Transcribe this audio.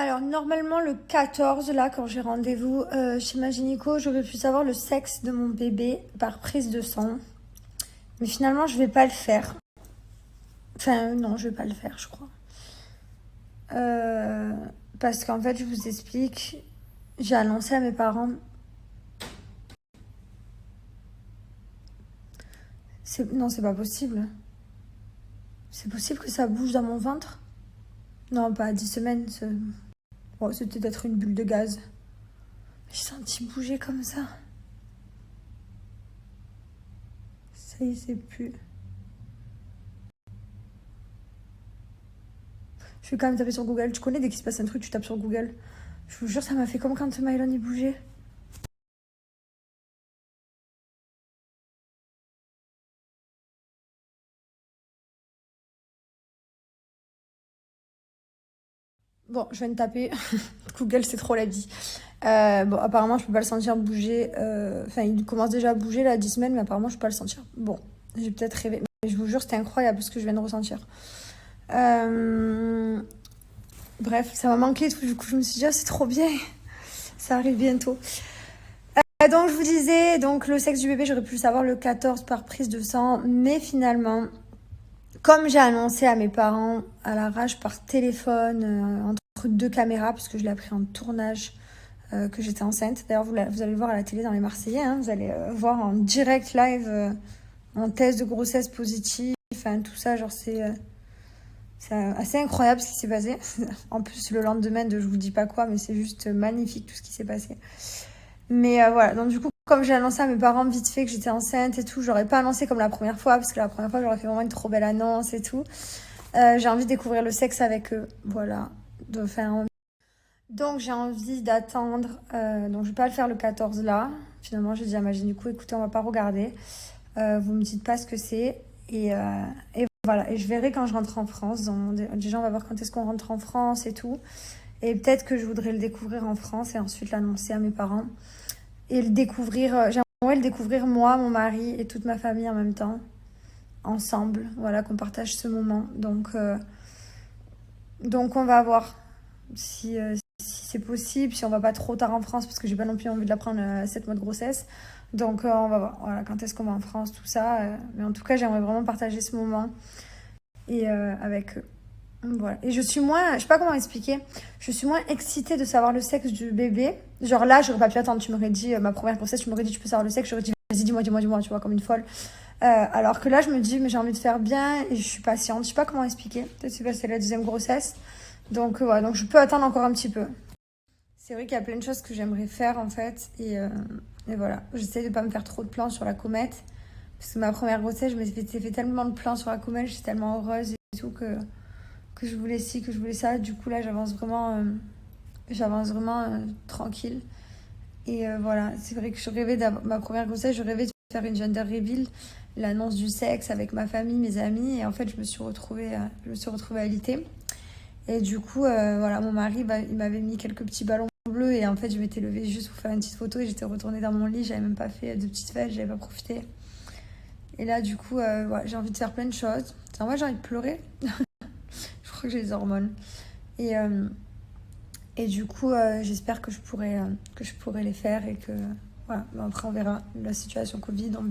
Alors, normalement, le 14, là, quand j'ai rendez-vous chez ma gynéco, j'aurais pu savoir le sexe de mon bébé par prise de sang. Mais finalement, je vais pas le faire. Enfin, non, je vais pas le faire, je crois. Euh, Parce qu'en fait, je vous explique, j'ai annoncé à mes parents. Non, c'est pas possible. C'est possible que ça bouge dans mon ventre? Non, pas à 10 semaines. Oh, c'était peut-être une bulle de gaz. J'ai senti bouger comme ça. Ça y est, c'est plus. Je vais quand même taper sur Google. Tu connais, dès qu'il se passe un truc, tu tapes sur Google. Je vous jure, ça m'a fait comme quand Mylon y bougeait. Bon, je viens de taper. Google, c'est trop la vie. Bon, apparemment, je peux pas le sentir bouger. Enfin, il commence déjà à bouger là, à 10 semaines, mais apparemment, je peux pas le sentir. Bon, j'ai peut-être rêvé. Mais je vous jure, c'était incroyable ce que je viens de ressentir. Bref, ça m'a manqué et tout. Du coup, je me suis dit, ah, c'est trop bien. Ça arrive bientôt. Donc, je vous disais, donc le sexe du bébé, j'aurais pu le savoir le 14 par prise de sang. Mais finalement, comme j'ai annoncé à mes parents à l'arrache par téléphone, entre deux caméras, parce que je l'ai appris en tournage, que j'étais enceinte. D'ailleurs, vous allez le voir à la télé dans les Marseillais. Hein, vous allez voir en direct live en test de grossesse positive. Enfin, tout ça, genre, c'est assez incroyable ce qui s'est passé. En plus, le lendemain de je vous dis pas quoi, mais c'est juste magnifique tout ce qui s'est passé. Mais voilà, donc du coup, comme j'ai annoncé à mes parents vite fait que j'étais enceinte et tout, j'aurais pas annoncé comme la première fois, parce que la première fois, j'aurais fait vraiment une trop belle annonce et tout. J'ai envie de découvrir le sexe avec eux, voilà. Donc j'ai envie d'attendre, donc je vais pas le faire le 14 là. Finalement, j'ai dit à ma gynéco, écoutez, on va pas regarder. Vous me dites pas ce que c'est. Et voilà, et je verrai quand je rentre en France. Donc, déjà, on va voir quand est-ce qu'on rentre en France et tout. Et peut-être que je voudrais le découvrir en France et ensuite l'annoncer à mes parents. Et le découvrir, j'aimerais le découvrir moi, mon mari et toute ma famille en même temps, ensemble. Voilà, qu'on partage ce moment. Donc on va voir si c'est possible, si on va pas trop tard en France, parce que j'ai pas non plus envie de la prendre à 7 mois de grossesse. Donc on va voir, voilà, quand est-ce qu'on va en France, tout ça. Mais en tout cas, j'aimerais vraiment partager ce moment et avec eux. Voilà. Et je suis moins, je sais pas comment expliquer, je suis moins excitée de savoir le sexe du bébé. Genre là, j'aurais pas pu attendre, tu m'aurais dit, ma première grossesse, tu m'aurais dit, tu peux savoir le sexe, j'aurais dit, vas-y, dis-moi, dis-moi, dis-moi, tu vois, comme une folle. Alors que là, je me dis, mais j'ai envie de faire bien et je suis patiente. Je sais pas comment expliquer. Peut-être c'est parce que c'est la deuxième grossesse. Donc voilà, donc je peux attendre encore un petit peu. C'est vrai qu'il y a plein de choses que j'aimerais faire en fait. Et voilà, j'essaie de pas me faire trop de plans sur la comète. Parce que ma première grossesse, je m'étais fait tellement de plans sur la comète, j'étais tellement heureuse et tout que je voulais ci, que je voulais ça. Du coup là, j'avance vraiment tranquille. Et voilà, c'est vrai que je rêvais d'avoir ma première grossesse, je rêvais de faire une gender reveal, l'annonce du sexe avec ma famille, mes amis. Et en fait, je me suis retrouvée alitée. Et du coup, voilà, mon mari, bah, il m'avait mis quelques petits ballons bleus. Et en fait, je m'étais levée juste pour faire une petite photo et j'étais retournée dans mon lit. J'avais même pas fait de petites fêtes, j'avais pas profité. Et là, du coup, voilà, j'ai envie de faire plein de choses. En vrai, j'ai envie de pleurer. Je crois que j'ai les hormones. Et, euh, et du coup, j'espère que je pourrai les faire et que voilà. Mais après, on verra la situation Covid. On